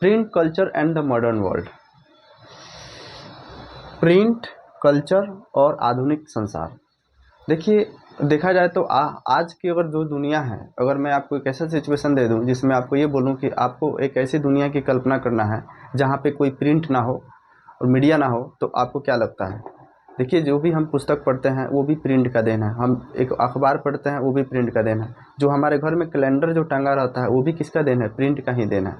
Print culture and the modern world. Print culture और आधुनिक संसार। देखिए, देखा जाए तो आज की अगर जो दुनिया है, अगर मैं आपको एक ऐसा सिचुएशन दे दूं जिसमें आपको ये बोलूं कि आपको एक ऐसी दुनिया की कल्पना करना है जहां पे कोई प्रिंट ना हो और मीडिया ना हो, तो आपको क्या लगता है? देखिए, जो भी हम पुस्तक पढ़ते हैं वो भी प्रिंट का देन है, हम एक अखबार पढ़ते हैं वो भी प्रिंट का देन है, जो हमारे घर में कैलेंडर जो टंगा रहता है वो भी किसका देन है? प्रिंट का ही देन है।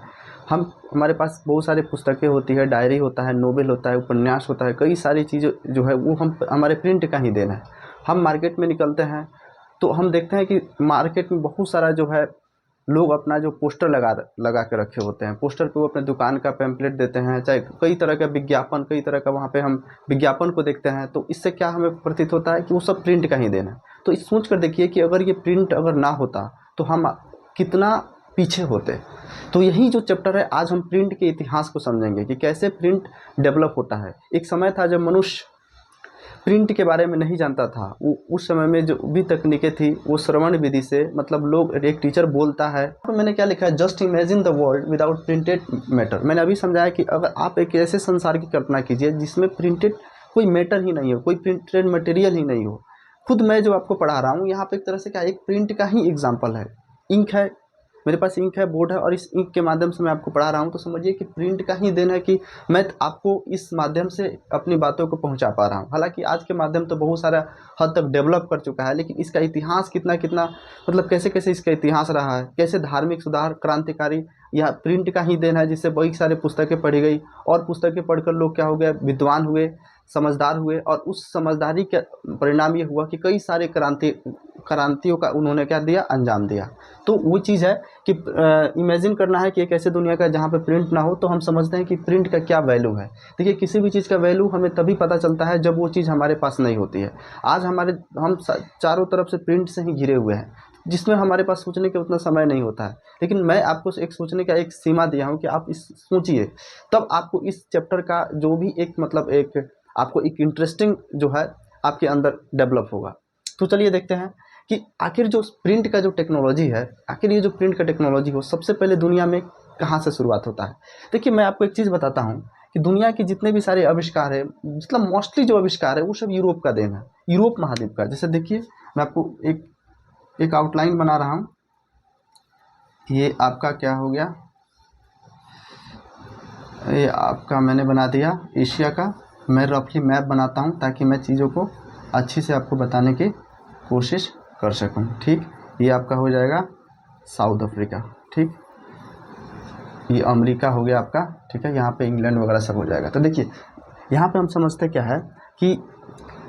हमारे पास बहुत सारी पुस्तकें होती है, डायरी होता है, नोवेल होता है, उपन्यास होता है, कई सारी चीज़ें जो है वो हमारे प्रिंट का ही देन है। हम मार्केट में निकलते हैं तो हम देखते हैं कि मार्केट में बहुत सारा जो है लोग अपना जो पोस्टर लगा के रखे होते हैं, पोस्टर पे वो अपने दुकान का पैम्पलेट देते हैं, चाहे कई तरह का विज्ञापन, कई तरह का वहाँ पे हम विज्ञापन को देखते हैं। तो इससे क्या हमें प्रतीत होता है कि वो सब प्रिंट का ही देना है। तो इस सोच कर देखिए कि अगर ये प्रिंट अगर ना होता तो हम कितना पीछे होते। तो यही जो चैप्टर है, आज हम प्रिंट के इतिहास को समझेंगे कि कैसे प्रिंट डेवलप होता है। एक समय था जब मनुष्य प्रिंट के बारे में नहीं जानता था। वो उस समय में जो भी तकनीकें थी वो श्रवण विधि से, मतलब लोग, एक टीचर बोलता है, तो मैंने क्या लिखा है, just imagine the world without printed matter. मैंने अभी समझाया कि अगर आप एक ऐसे संसार की कल्पना कीजिए जिसमें प्रिंटेड कोई मैटर ही नहीं हो, कोई प्रिंटेड मटेरियल ही नहीं हो। खुद मैं जो आपको पढ़ा रहा हूँ यहाँ पे एक तरह से क्या, एक प्रिंट का ही एग्जाम्पल है। इंक है, मेरे पास इंक है, बोर्ड है, और इस इंक के माध्यम से मैं आपको पढ़ा रहा हूँ। तो समझिए कि प्रिंट का ही देन है कि मैं आपको इस माध्यम से अपनी बातों को पहुँचा पा रहा हूँ। हालांकि आज के माध्यम तो बहुत सारा हद तक डेवलप कर चुका है, लेकिन इसका इतिहास कितना कितना, मतलब कैसे कैसे इसका इतिहास रहा है, कैसे धार्मिक सुधार, क्रांतिकारी, यह प्रिंट का ही देन है, जिससे बहुत सारे पुस्तकें पढ़ी गई और पुस्तकें पढ़कर लोग क्या हो गया, विद्वान हुए, समझदार हुए, और उस समझदारी के परिणाम ये हुआ कि कई सारे क्रांतियों का उन्होंने क्या दिया, अंजाम दिया। तो वो चीज़ है कि इमेजिन करना है कि एक ऐसे दुनिया का जहाँ पे प्रिंट ना हो, तो हम समझते हैं कि प्रिंट का क्या वैल्यू है। देखिए, किसी भी चीज़ का वैल्यू हमें तभी पता चलता है जब वो चीज़ हमारे पास नहीं होती है। आज हम चारों तरफ से प्रिंट से ही घिरे हुए हैं, जिसमें हमारे पास सोचने का उतना समय नहीं होता है। लेकिन मैं आपको एक सोचने का एक सीमा दिया हूँ कि आप इस सोचिए, तब आपको इस चैप्टर का जो भी एक, मतलब एक आपको एक इंटरेस्टिंग जो है आपके अंदर डेवलप होगा। तो चलिए देखते हैं कि आखिर जो प्रिंट का जो टेक्नोलॉजी है, आखिर ये जो प्रिंट का टेक्नोलॉजी हो, सबसे पहले दुनिया में कहाँ से शुरुआत होता है। देखिए, मैं आपको एक चीज़ बताता हूँ कि दुनिया के जितने भी सारे आविष्कार है, मतलब मोस्टली जो आविष्कार है वो सब यूरोप का देन है, यूरोप महाद्वीप का। जैसे देखिए, मैं आपको एक आउटलाइन बना रहा हूँ। ये आपका क्या हो गया, ये आपका मैंने बना दिया एशिया का। मैं रफली मैप बनाता हूँ ताकि मैं चीज़ों को अच्छी से आपको बताने की कोशिश कर सकूँ। ठीक, ये आपका हो जाएगा साउथ अफ्रीका, ठीक, ये अमेरिका हो गया आपका, ठीक है, यहाँ पे इंग्लैंड वगैरह सब हो जाएगा। तो देखिए, यहाँ पे हम समझते क्या है कि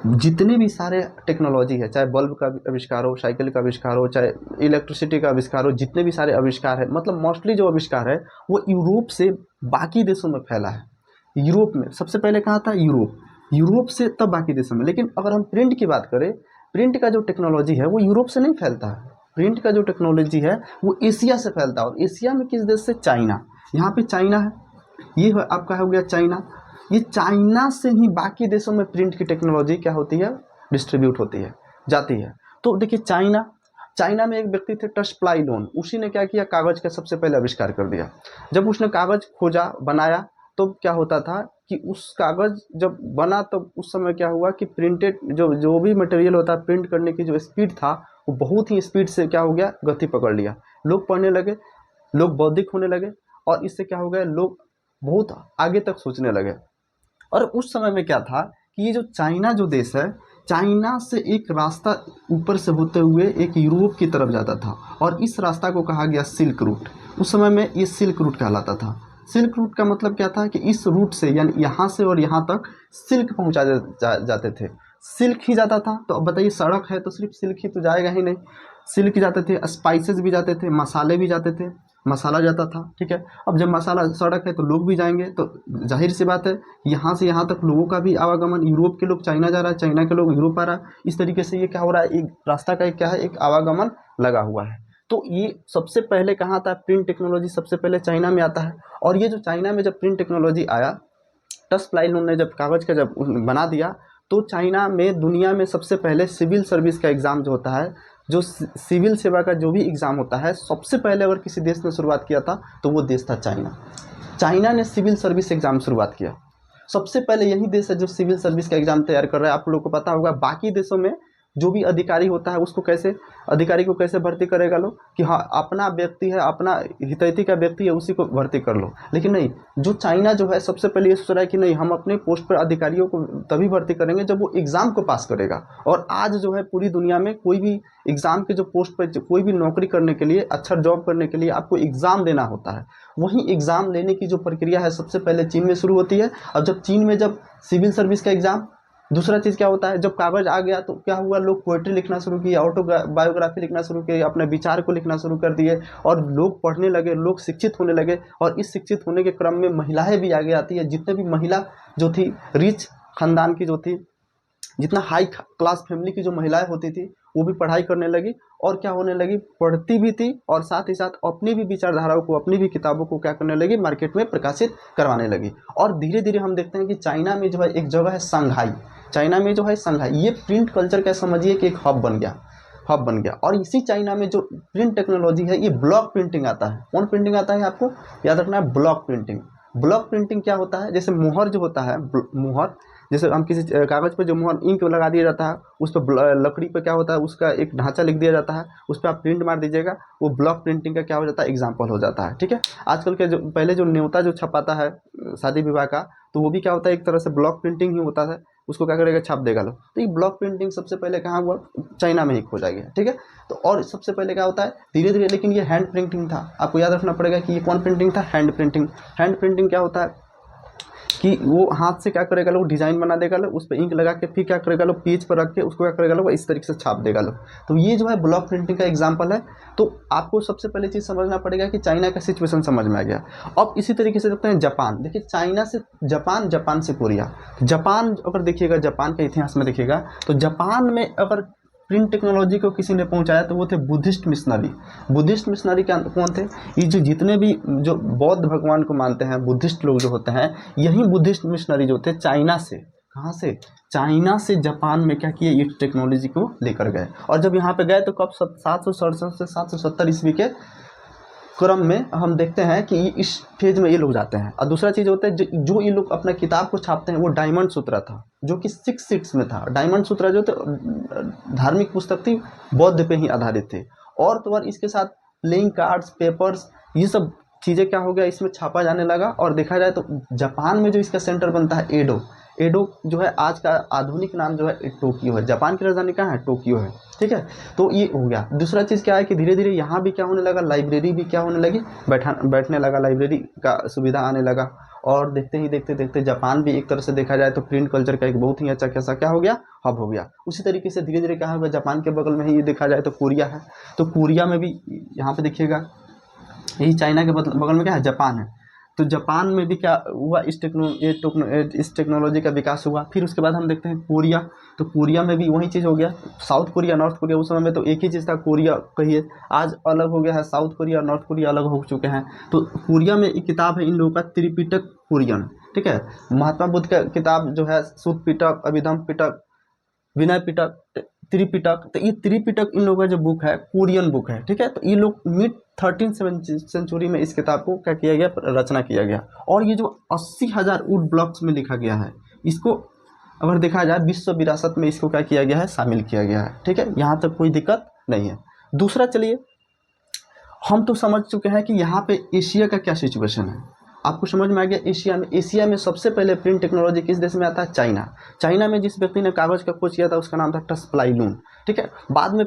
जितने भी सारे टेक्नोलॉजी है, चाहे बल्ब का आविष्कार हो, साइकिल का आविष्कार हो, चाहे इलेक्ट्रिसिटी का आविष्कार हो, जितने भी सारे आविष्कार है, मतलब मोस्टली जो आविष्कार है वो यूरोप से बाकी देशों में फैला है। यूरोप में सबसे पहले कहाँ था, यूरोप से तब बाकी देशों में। लेकिन अगर हम प्रिंट की बात करें, प्रिंट का जो टेक्नोलॉजी है वो यूरोप से नहीं फैलता है। प्रिंट का जो टेक्नोलॉजी है वो एशिया से फैलता है, और एशिया में किस देश से, चाइना। यहाँ पे चाइना है, ये आपका हो गया चाइना। ये चाइना से ही बाकी देशों में प्रिंट की टेक्नोलॉजी क्या होती है, डिस्ट्रीब्यूट होती है, जाती है। तो देखिए, चाइना में एक व्यक्ति थे टस्प्लाइलोन, उसी ने क्या किया, कागज़ का सबसे पहले आविष्कार कर दिया। जब उसने कागज़ खोजा, बनाया, तो क्या होता था कि उस कागज़ जब बना तो उस समय क्या हुआ कि प्रिंटेड जो भी मटेरियल होता है, प्रिंट करने की जो स्पीड था वो बहुत ही स्पीड से क्या हो गया, गति पकड़ लिया। लोग पढ़ने लगे, लोग बौद्धिक होने लगे, और इससे क्या हो गया, लोग बहुत आगे तक सोचने लगे। और उस समय में क्या था कि ये जो चाइना जो देश है, चाइना से एक रास्ता ऊपर से होते हुए एक यूरोप की तरफ जाता था, और इस रास्ता को कहा गया सिल्क रूट। उस समय में ये सिल्क रूट कहलाता था। सिल्क रूट का मतलब क्या था कि इस रूट से, यानी यहाँ से और यहाँ तक सिल्क पहुँचा जाते थे, सिल्क ही जाता था। तो अब बताइए, सड़क है तो सिर्फ सिल्क ही तो जाएगा ही नहीं, सिल्क जाते थे, स्पाइसेस भी जाते थे, मसाले भी जाते थे, मसाला जाता था, ठीक है। अब जब मसाला, सड़क है तो लोग भी जाएंगे, तो जाहिर सी बात है यहाँ से यहाँ तक लोगों का भी आवागमन, यूरोप के लोग चाइना जा रहा है, चाइना के लोग यूरोप आ रहा है। इस तरीके से ये क्या हो रहा है, एक रास्ता का एक क्या है, एक आवागमन लगा हुआ है। तो ये सबसे पहले कहाँ आता है, प्रिंट टेक्नोलॉजी सबसे पहले चाइना में आता है। और ये जो चाइना में जब प्रिंट टेक्नोलॉजी आया, टस्प्लाइन ने जब कागज़ का जब बना दिया, तो चाइना में दुनिया में सबसे पहले सिविल सर्विस का एग्ज़ाम जो होता है, जो सिविल सेवा का जो भी एग्ज़ाम होता है, सबसे पहले अगर किसी देश ने शुरुआत किया था तो वो देश था चाइना। चाइना ने सिविल सर्विस एग्जाम शुरुआत किया। सबसे पहले यही देश है जो सिविल सर्विस का एग्जाम तैयार कर रहा है। आप लोगों को पता होगा बाकी देशों में जो भी अधिकारी होता है उसको कैसे, अधिकारी को कैसे भर्ती करेगा लोग कि हाँ अपना व्यक्ति है, अपना हितैषी का व्यक्ति है, उसी को भर्ती कर लो। लेकिन नहीं, जो चाइना जो है सबसे पहले ये सोच रहा है कि नहीं, हम अपने पोस्ट पर अधिकारियों को तभी भर्ती करेंगे जब वो एग्ज़ाम को पास करेगा। और आज जो है पूरी दुनिया में कोई भी एग्ज़ाम के जो पोस्ट पर कोई भी नौकरी करने के लिए, अच्छा जॉब करने के लिए आपको एग्ज़ाम देना होता है। वहीं एग्ज़ाम लेने की जो प्रक्रिया है सबसे पहले चीन में शुरू होती है। अब जब चीन में जब सिविल सर्विस का एग्ज़ाम, दूसरा चीज़ क्या होता है, जब कागज़ आ गया तो क्या हुआ, लोग पोएट्री लिखना शुरू किए, बायोग्राफी लिखना शुरू किए, अपने विचार को लिखना शुरू कर दिए और लोग पढ़ने लगे, लोग शिक्षित होने लगे। और इस शिक्षित होने के क्रम में महिलाएं भी आगे आती है। जितने भी महिला जो थी रिच ख़ानदान की जो थी, जितना हाई क्लास फैमिली की जो महिलाएं होती थी वो भी पढ़ाई करने लगी। और क्या होने लगी, पढ़ती भी थी और साथ ही साथ अपनी भी विचारधाराओं को, अपनी भी किताबों को क्या करने लगी, मार्केट में प्रकाशित करवाने लगी। और धीरे धीरे हम देखते हैं कि चाइना में जो है एक जगह है संघाई, चाइना में जो है संघाई, ये प्रिंट कल्चर का समझिए कि एक हब बन गया। और इसी चाइना में जो प्रिंट टेक्नोलॉजी है, ये ब्लॉक प्रिंटिंग आता है। कौन प्रिंटिंग आता है आपको याद रखना है, ब्लॉक प्रिंटिंग। ब्लॉक प्रिंटिंग क्या होता है, जैसे मुहर जो होता है, मुहर जैसे हम किसी कागज़ पर जो मुहर इंक लगा दिया जाता है, उस पर लकड़ी पर क्या होता है, उसका एक ढांचा लिख दिया जाता है, उस पर आप प्रिंट मार दीजिएगा, वो ब्लॉक प्रिंटिंग का क्या हो जाता है, एग्जाम्पल हो जाता है। ठीक है, आजकल के जो पहले जो न्योता जो छपाता है शादी विवाह का, तो वो भी क्या होता है, एक तरह से ब्लॉक प्रिंटिंग ही होता है। उसको क्या करेगा, छाप देगा लोग। तो ये ब्लॉक प्रिंटिंग सबसे पहले कहाँ हुआ, चाइना में ही खोजा गया। ठीक है, तो और सबसे पहले क्या होता है धीरे धीरे, लेकिन ये हैंड प्रिंटिंग था। आपको याद रखना पड़ेगा कि ये कौन प्रिंटिंग था, हैंड प्रिंटिंग। हैंड प्रिंटिंग क्या होता है कि वो हाथ से क्या करेगा लोग, डिज़ाइन बना देगा लोग, उस पर इंक लगा के फिर क्या करेगा लोग, पेज पर रख के उसको क्या करेगा लोग, इस तरीके से छाप देगा लोग। तो ये जो है ब्लॉक प्रिंटिंग का एग्जांपल है। तो आपको सबसे पहले चीज़ समझना पड़ेगा कि चाइना का सिचुएशन समझ में आ गया। अब इसी तरीके से देखते हैं जापान। देखिए चाइना से जापान, जापान से कोरिया। जापान अगर देखिएगा, जापान के इतिहास में देखिएगा तो जापान में अगर प्रिंट टेक्नोलॉजी को किसी ने पहुंचाया तो वो थे बुद्धिस्ट मिशनरी। बुद्धिस्ट मिशनरी क्या कौन थे, ये जो जितने भी जो बौद्ध भगवान को मानते हैं बुद्धिस्ट लोग जो होते हैं, यही बुद्धिस्ट मिशनरी जो थे चाइना से, कहाँ से, चाइना से जापान में क्या किए, इस टेक्नोलॉजी को लेकर गए। और जब यहाँ पे गए तो कब 767 से 770 ईस्वी के क्रम में हम देखते हैं कि इस फेज में ये लोग जाते हैं। और दूसरा चीज़ होता है जो ये लोग अपना किताब को छापते हैं वो डायमंड सूत्रा था, जो कि 6 शीट्स में था। डायमंड सूत्रा जो थे धार्मिक पुस्तक थी, बौद्ध पे ही आधारित थे। और तो और इसके साथ प्लेइंग कार्ड्स, पेपर्स, ये सब चीज़ें क्या हो गया, इसमें छापा जाने लगा। और देखा जाए तो जापान में जो इसका सेंटर बनता है एडो, एडो जो है आज का आधुनिक नाम जो है टोक्यो है। जापान की राजधानी कहाँ है, टोक्यो है। ठीक है, तो ये हो गया। दूसरा चीज़ क्या है कि धीरे धीरे यहाँ भी क्या होने लगा, लाइब्रेरी भी क्या होने लगी, बैठने लगा, लाइब्रेरी का सुविधा आने लगा। और देखते ही देखते देखते जापान भी एक तरह से देखा जाए तो प्रिंट कल्चर का एक बहुत ही अच्छा कैसा क्या हो गया, हब हो गया। उसी तरीके से धीरे धीरे क्या होगा, जापान के बगल में ही ये देखा जाए तो कोरिया है। तो कोरिया में भी यहाँ पे देखिएगा, यही चाइना के बगल में क्या है, जापान है। तो जापान में भी क्या हुआ, इस टेक्नोलॉजी का विकास हुआ। फिर उसके बाद हम देखते हैं कोरिया। तो कोरिया में भी वही चीज़ हो गया। साउथ कोरिया, नॉर्थ कोरिया, उस समय में तो एक ही चीज़ था, कोरिया कहिए। आज अलग हो गया है, साउथ कोरिया और नॉर्थ कोरिया अलग हो चुके हैं। तो कोरिया में एक किताब है इन लोगों का, त्रिपिटक कोरियन। ठीक है, महात्मा बुद्ध का किताब जो है, सुत पिटक, अभिधम पिटक, विनय पिटक, त्रिपिटक। तो ये त्रिपिटक इन लोगों का जो बुक है, कोरियन बुक है। ठीक है, तो ये लोग मिड 13वीं सेंचुरी में इस किताब को क्या किया गया, रचना किया गया। और ये जो 80,000 वुड ब्लॉक्स में लिखा गया है, इसको अगर देखा जाए विश्व विरासत में इसको क्या किया गया है, शामिल किया गया है। ठीक है, यहाँ तक कोई दिक्कत नहीं है। दूसरा चलिए, हम तो समझ चुके हैं कि यहाँ पे एशिया का क्या सिचुएशन है, आपको समझ में आ गया। एशिया में सबसे पहले प्रिंट टेक्नोलॉजी किस देश में आता है, चाइना। चाइना में जिस व्यक्ति ने कागज़ का खोज किया था उसका नाम था टस्प्लाई लून। ठीक है, बाद में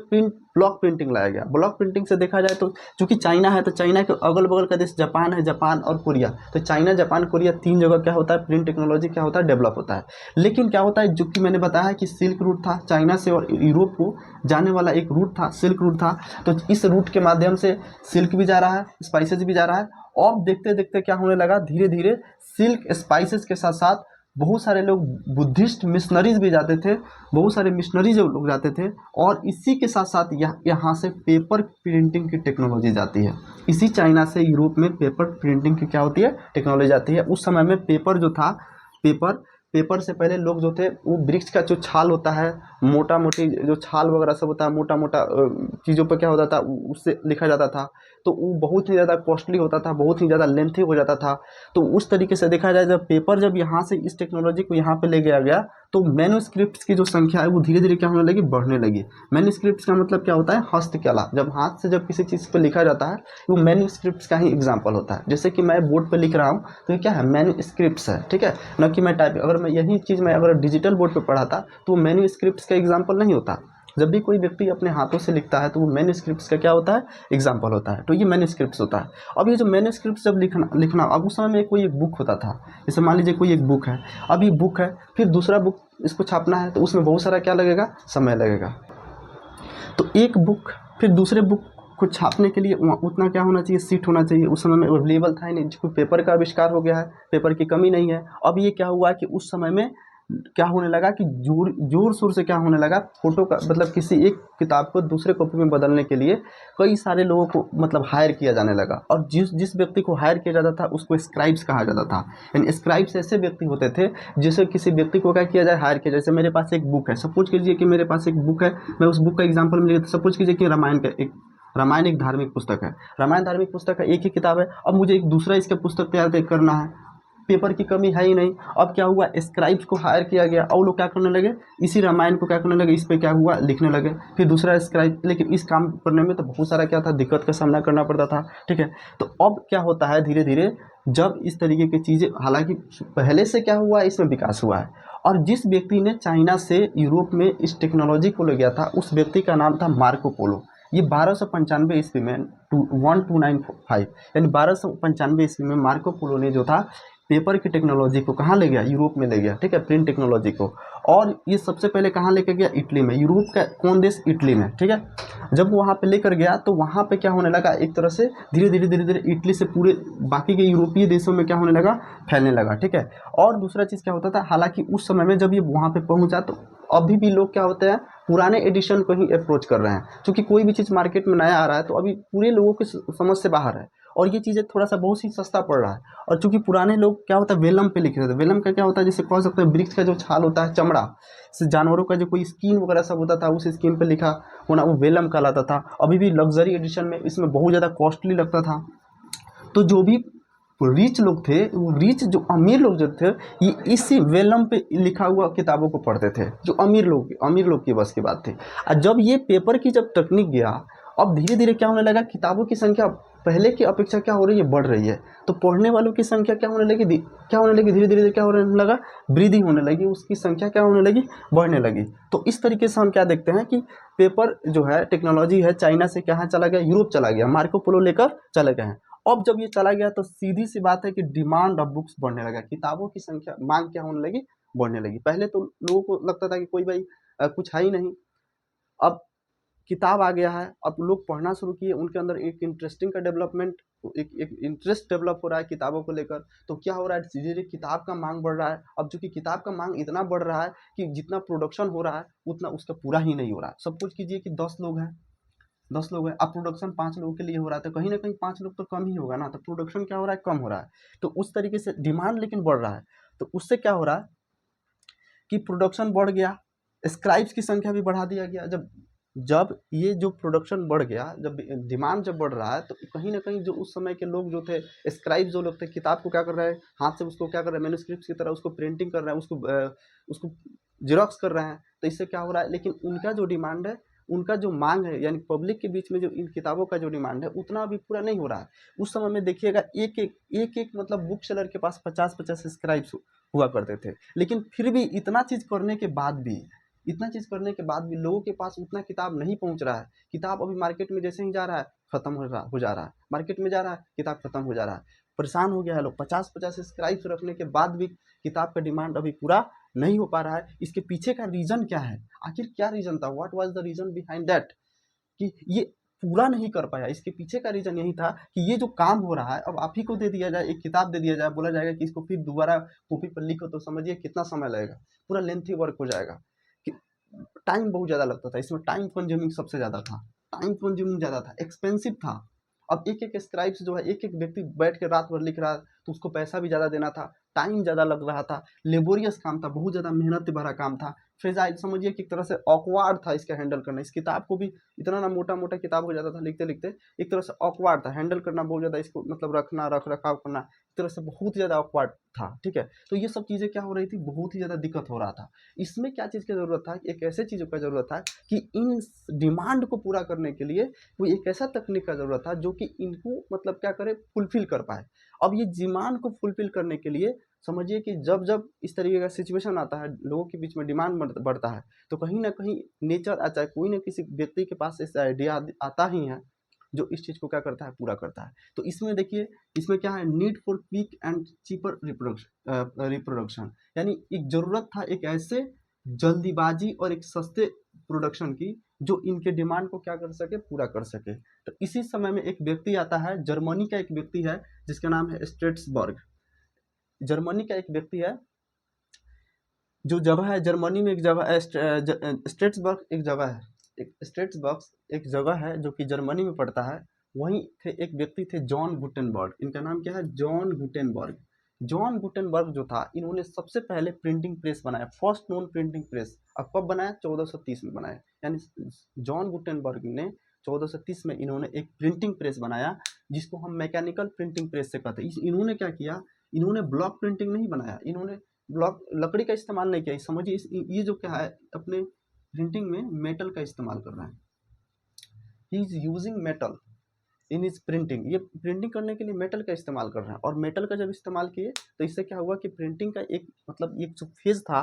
ब्लॉक प्रिंटिंग लाया गया। ब्लॉक प्रिंटिंग से देखा जाए तो चूँकि चाइना है तो चाइना के अगल बगल का देश जापान है, जापान और कोरिया। तो चाइना, जापान, कोरिया, 3 जगह क्या होता है, प्रिंट टेक्नोलॉजी क्या होता है, डेवलप होता है। लेकिन क्या होता है, जो कि मैंने बताया कि सिल्क रूट था, चाइना से और यूरोप को जाने वाला एक रूट था, सिल्क रूट था। तो इस रूट के माध्यम से सिल्क भी जा रहा है, स्पाइसेस भी जा रहा है। और देखते देखते क्या होने लगा, धीरे धीरे सिल्क, स्पाइसेस के साथ साथ बहुत सारे लोग बुद्धिस्ट मिशनरीज भी जाते थे, बहुत सारे मिशनरीज लोग जाते थे। और इसी के साथ साथ यहाँ से पेपर प्रिंटिंग की टेक्नोलॉजी जाती है। इसी चाइना से यूरोप में पेपर प्रिंटिंग की क्या होती है, टेक्नोलॉजी आती है। उस समय में पेपर जो था, पेपर से पहले लोग जो थे वो वृक्ष का जो छाल होता है मोटा मोटी जो छाल वगैरह सब होता है, मोटा मोटा चीज़ों पर क्या होता था, उससे लिखा जाता था। तो वो बहुत ही ज़्यादा कॉस्टली होता था, बहुत ही ज़्यादा लेंथी हो जाता था। तो उस तरीके से देखा जाए, जब पेपर जब यहाँ से इस टेक्नोलॉजी को यहाँ पे ले गया गया, तो मैन्युस्क्रिप्ट्स की जो संख्या है वो धीरे धीरे क्या होने लगी, बढ़ने लगी। मैन्युस्क्रिप्ट्स का मतलब क्या होता है, हस्तकला। जब हाथ से जब किसी चीज़ पर लिखा जाता है, वो मैन्युस्क्रिप्ट्स का ही एग्जाम्पल होता है। जैसे कि मैं बोर्ड पर लिख रहा हूँ, तो ये क्या है, मैन्युस्क्रिप्ट्स है, ठीक है, न कि मैं टाइप। अगर मैं यही चीज़ मैं अगर डिजिटल बोर्ड पर पढ़ा था, तो वो मैन्युस्क्रिप्ट्स का एग्जाम्पल नहीं होता। जब भी कोई व्यक्ति अपने हाथों से लिखता है, तो वो मैन्युस्क्रिप्ट्स का क्या होता है, एग्जाम्पल होता है। तो ये मैन्युस्क्रिप्ट्स होता है। अब ये जो मैन्युस्क्रिप्ट्स जब लिखना लिखना अब उस समय में कोई एक बुक होता था। जैसे मान लीजिए कोई एक बुक है, अब ये बुक है, फिर दूसरा बुक इसको छापना है, तो उसमें बहुत सारा क्या लगेगा, समय लगेगा। तो एक बुक फिर दूसरे बुक को छापने के लिए उतना क्या होना चाहिए, सीट होना चाहिए। उस समय में अवेलेबल था ही नहीं, कोई पेपर का आविष्कार हो गया है, पेपर की कमी नहीं है। अब ये क्या हुआ कि उस समय में क्या होने लगा कि जोर शोर से क्या होने लगा, फोटो का मतलब किसी एक किताब को दूसरे कॉपी में बदलने के लिए कई सारे लोगों को मतलब हायर किया जाने लगा। और जिस जिस व्यक्ति को हायर किया जाता था उसको स्क्राइब्स कहा जाता था। यानी स्क्राइब्स ऐसे व्यक्ति होते थे जिसे किसी व्यक्ति को क्या किया जाए, हायर किया जाए। जैसे मेरे पास एक बुक है, सपोज कीजिए कि मेरे पास एक बुक है, मैं उस बुक का एग्जाम्पल में लेता, सपोज कीजिए कि रामायण एक धार्मिक पुस्तक है। रामायण धार्मिक पुस्तक है, एक ही किताब है। अब मुझे एक दूसरा इसका पुस्तक तैयार करना है, पेपर की कमी है ही नहीं। अब क्या हुआ, स्क्राइब्स को हायर किया गया और लोग क्या करने लगे, इसी रामायण को क्या करने लगे, इस पे क्या हुआ, लिखने लगे। फिर दूसरा स्क्राइब, लेकिन इस काम करने में तो बहुत सारा क्या था, दिक्कत का सामना करना पड़ता था, ठीक है। तो अब क्या होता है, धीरे धीरे जब इस तरीके की चीज़ें, हालांकि पहले से क्या हुआ, इसमें विकास हुआ है। और जिस व्यक्ति ने चाइना से यूरोप में इस टेक्नोलॉजी को ले गया था, उस व्यक्ति का नाम था मार्को पोलो। ये 1295 ईस्वी में 1295 यानी 1295 ईस्वी में मार्को पोलो ने जो था पेपर की टेक्नोलॉजी को कहाँ ले गया, यूरोप में ले गया, ठीक है, प्रिंट टेक्नोलॉजी को। और ये सबसे पहले कहाँ लेकर गया, इटली में। यूरोप का कौन देश, इटली में, ठीक है। जब वहाँ पे लेकर गया तो वहाँ पे क्या होने लगा, एक तरह से धीरे धीरे इटली से पूरे बाकी के यूरोपीय देशों में क्या होने लगा, फैलने लगा, ठीक है। और दूसरा चीज़ क्या होता था, हालांकि उस समय में जब ये वहाँ पे पहुँचा, तो अभी भी लोग क्या होते हैं, पुराने एडिशन को ही अप्रोच कर रहे हैं। क्योंकि कोई भी चीज़ मार्केट में नया आ रहा है तो अभी पूरे लोगों की समझ से बाहर है, और ये चीज़ें थोड़ा सा बहुत ही सस्ता पड़ रहा है। और चूंकि पुराने लोग क्या होता है, वेलम पे लिख रहे थे। वेलम का क्या होता है, जैसे कह सकते हैं वृक्ष का जो छाल होता है, चमड़ा से जानवरों का जो कोई स्किन वगैरह सब होता था, उस स्किन पे लिखा होना वो वेलम कहलाता था। अभी भी लग्जरी एडिशन में इसमें बहुत ज़्यादा कॉस्टली लगता था। तो जो भी रिच लोग थे, वो रिच जो अमीर लोग जो थे, ये इसी वेलम पे लिखा हुआ किताबों को पढ़ते थे। जो अमीर लोग की बस की बात थी। और जब ये पेपर की जब तकनीक गया, अब धीरे धीरे क्या होने लगा, किताबों की संख्या पहले की अपेक्षा क्या हो रही है, बढ़ रही है। तो पढ़ने वालों की संख्या क्या होने लगी, धीरे धीरे क्या होने लगा, वृद्धि होने लगी, उसकी संख्या क्या होने लगी, बढ़ने लगी। तो इस तरीके से हम क्या देखते हैं कि पेपर जो है, टेक्नोलॉजी है, चाइना से कहाँ चला गया, यूरोप चला गया, मार्को पोलो लेकर चले गए हैं। अब जब ये चला गया तो सीधी सी बात है कि डिमांड ऑफ बुक्स बढ़ने लगा, किताबों की संख्या, मांग क्या होने लगी, बढ़ने लगी। पहले तो लोगों को लगता था कि कोई भाई कुछ है ही नहीं। अब किताब आ गया है, अब लोग पढ़ना शुरू किए, उनके अंदर एक इंटरेस्टिंग का डेवलपमेंट, एक इंटरेस्ट डेवलप हो रहा है किताबों को लेकर। तो क्या हो रहा है, धीरे धीरे किताब का मांग बढ़ रहा है। अब चूंकि किताब का मांग इतना बढ़ रहा है कि जितना प्रोडक्शन हो रहा है उतना उसका पूरा ही नहीं हो रहा है। सब कुछ कीजिए कि 10 लोग हैं, अब प्रोडक्शन 5 लोगों के लिए हो रहा है, तो कहीं ना कहीं 5 लोग तो कम ही होगा ना, तो प्रोडक्शन क्या हो रहा है, कम हो रहा है। तो उस तरीके से डिमांड लेकिन बढ़ रहा है। तो उससे क्या हो रहा है कि प्रोडक्शन बढ़ गया, स्क्राइब्स की संख्या भी बढ़ा दिया गया। जब जब ये जो प्रोडक्शन बढ़ गया, जब डिमांड जब बढ़ रहा है, तो कहीं ना कहीं जो उस समय के लोग जो थे, स्क्राइब जो लोग थे, किताब को क्या कर रहे हैं, हाथ से उसको क्या कर रहे हैं, मैन्युस्क्रिप्ट की तरह उसको प्रिंटिंग कर रहे हैं, उसको जेरोक्स कर रहे हैं। तो इससे क्या हो रहा है, लेकिन उनका जो डिमांड है, उनका जो मांग है, यानी पब्लिक के बीच में जो इन किताबों का जो डिमांड है, उतना अभी पूरा नहीं हो रहा है। उस समय में देखिएगा, एक मतलब बुक सेलर के पास 50-50 स्क्राइब्स हुआ करते थे। लेकिन फिर भी इतना चीज़ करने के बाद भी लोगों के पास उतना किताब नहीं पहुंच रहा है। किताब अभी मार्केट में जैसे ही जा रहा है, खत्म हो जा रहा है, मार्केट में जा रहा है, किताब खत्म हो जा रहा है। परेशान हो गया है लोग, 50-50 स्क्राइब्स रखने के बाद भी किताब का डिमांड अभी पूरा नहीं हो पा रहा है। इसके पीछे का रीज़न क्या है, आखिर क्या रीज़न था, what was the reason behind that, कि ये पूरा नहीं कर पाया। इसके पीछे का रीज़न यही था कि ये जो काम हो रहा है, अब आप ही को दे दिया जाए, एक किताब दे दिया जाए, बोला जाएगा कि इसको फिर दोबारा कॉपी पर लिखो, तो समझिए कितना समय लगेगा, पूरा लेंथी वर्क हो जाएगा। कि टाइम बहुत ज़्यादा लगता था इसमें, टाइम कंज्यूमिंग सबसे ज़्यादा था, टाइम कंज्यूमिंग ज़्यादा था, एक्सपेंसिव था। अब एक एक स्क्राइब्स जो है, एक एक व्यक्ति बैठ के रात भर लिख रहा है, तो उसको पैसा भी ज़्यादा देना था, टाइम ज़्यादा लग रहा था, लेबोरियस काम था, बहुत ज़्यादा मेहनत भरा काम था। फ्रेजाइल, समझिए कि एक तरह से ऑकवर्ड था इसका हैंडल करना। इस किताब को भी इतना ना मोटा मोटा किताब हो जाता था लिखते लिखते, एक तरह से ऑकवर्ड था हैंडल करना बहुत ज़्यादा, इसको मतलब रखना, रख रखाव करना एक तरह से बहुत ज़्यादा ऑकवर्ड था। ठीक है, तो ये सब चीज़ें क्या हो रही थी, बहुत ही ज़्यादा दिक्कत हो रहा था। इसमें क्या चीज़ की ज़रूरत था, एक ऐसे चीज़ों का ज़रूरत था कि इन डिमांड को पूरा करने के लिए वो एक ऐसा तकनीक का ज़रूरत था जो कि इनको मतलब क्या करे, फुलफिल कर पाए। अब ये डिमांड को फुलफिल करने के लिए समझिए कि जब जब इस तरीके का सिचुएशन आता है, लोगों के बीच में डिमांड बढ़ता है, तो कहीं ना कहीं नेचर चाहे कोई ना किसी व्यक्ति के पास ऐसा आइडिया आता ही है जो इस चीज़ को क्या करता है, पूरा करता है। तो इसमें देखिए, इसमें क्या है, need for quick and cheaper reproduction, यानी एक ज़रूरत था एक ऐसे जल्दीबाजी और एक सस्ते प्रोडक्शन की जो इनके डिमांड को क्या कर सके, पूरा कर सके। तो इसी समय में एक व्यक्ति आता है, जर्मनी का एक व्यक्ति है जिसका नाम है स्ट्रेट्सबर्ग। जर्मनी का एक व्यक्ति है, जो जगह है जर्मनी में, एक जगह स्ट्रेट्सबर्ग एक जगह है, स्ट्रेट्सबर्ग एक जगह है जो कि जर्मनी में पड़ता है। वहीं थे एक व्यक्ति थे जॉन गुटेनबर्ग, इनका नाम क्या है, जॉन गुटेनबर्ग। जॉन गुटेनबर्ग जो था, इन्होंने सबसे पहले प्रिंटिंग प्रेस बनाया, फर्स्ट नोन प्रिंटिंग प्रेस। अब कब बनाया, 1430 में बनाया, यानी जॉन गुटेनबर्ग ने 1430 में इन्होंने एक प्रिंटिंग प्रेस बनाया जिसको हम मैकेनिकल प्रिंटिंग प्रेस से कहते हैं। इन्होंने क्या किया, इन्होंने ब्लॉक प्रिंटिंग नहीं बनाया, इन्होंने ब्लॉक लकड़ी का इस्तेमाल नहीं किया। समझिए ये जो क्या है, अपने प्रिंटिंग में मेटल का इस्तेमाल कर रहा है, he is using metal in is printing. ये प्रिंटिंग करने के लिए मेटल का इस्तेमाल कर रहे हैं, और मेटल का जब इस्तेमाल किए तो इससे क्या हुआ कि प्रिंटिंग का एक मतलब एक जो फेज था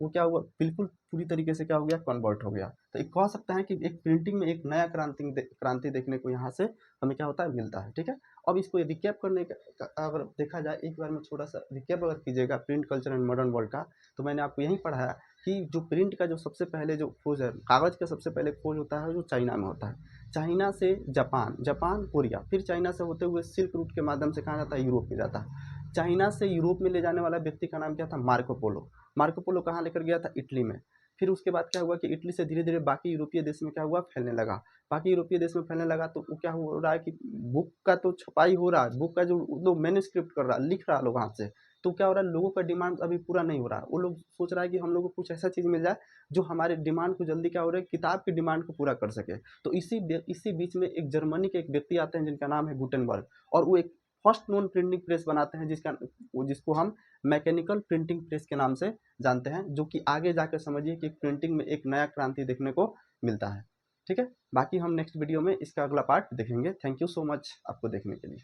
वो क्या हुआ, बिल्कुल पूरी तरीके से क्या हो गया, कन्वर्ट हो गया। तो एक कह सकता है कि एक प्रिंटिंग में एक नया क्रांति देखने को यहाँ से हमें क्या होता है, मिलता है। ठीक है, अब इसको रिकैप करने का अगर देखा जाए, एक बार में थोड़ा सा रिकैप अगर कीजिएगा print culture and modern world का, तो मैंने आपको यही पढ़ाया कि जो प्रिंट का जो सबसे पहले जो खोज है, कागज़ का सबसे पहले खोज होता है जो चाइना में होता है। चाइना से जापान, जापान कोरिया, फिर चाइना से होते हुए सिल्क रूट के माध्यम से कहा जाता है यूरोप में जाता है। चाइना से यूरोप में ले जाने वाला व्यक्ति का नाम क्या था, मार्को पोलो। मार्को पोलो कहाँ लेकर गया था, इटली में। फिर उसके बाद क्या हुआ कि इटली से धीरे धीरे बाकी यूरोपीय देश में क्या हुआ, फैलने लगा। बाकी यूरोपीय देश में फैलने लगा तो वो क्या हो रहा है कि बुक का तो छपाई हो रहा है, बुक का जो लोग मैन्युस्क्रिप्ट कर रहा है, लिख रहा है लोग हाथ से, तो क्या हो रहा है, लोगों का डिमांड अभी पूरा नहीं हो रहा है। वो लोग सोच रहा है कि हम लोग को कुछ ऐसा चीज़ मिल जाए जो हमारे डिमांड को जल्दी क्या हो रहा है, किताब की डिमांड को पूरा कर सके। तो इसी बीच में एक जर्मनी के एक व्यक्ति आते हैं जिनका नाम है गुटेनबर्ग, और वो एक फर्स्ट नोन प्रिंटिंग प्रेस बनाते हैं जिसको हम मैकेनिकल प्रिंटिंग प्रेस के नाम से जानते हैं, जो कि आगे जाकर समझिए कि प्रिंटिंग में एक नया क्रांति देखने को मिलता है। ठीक है, बाकी हम नेक्स्ट वीडियो में इसका अगला पार्ट देखेंगे। थैंक यू सो मच आपको देखने के लिए।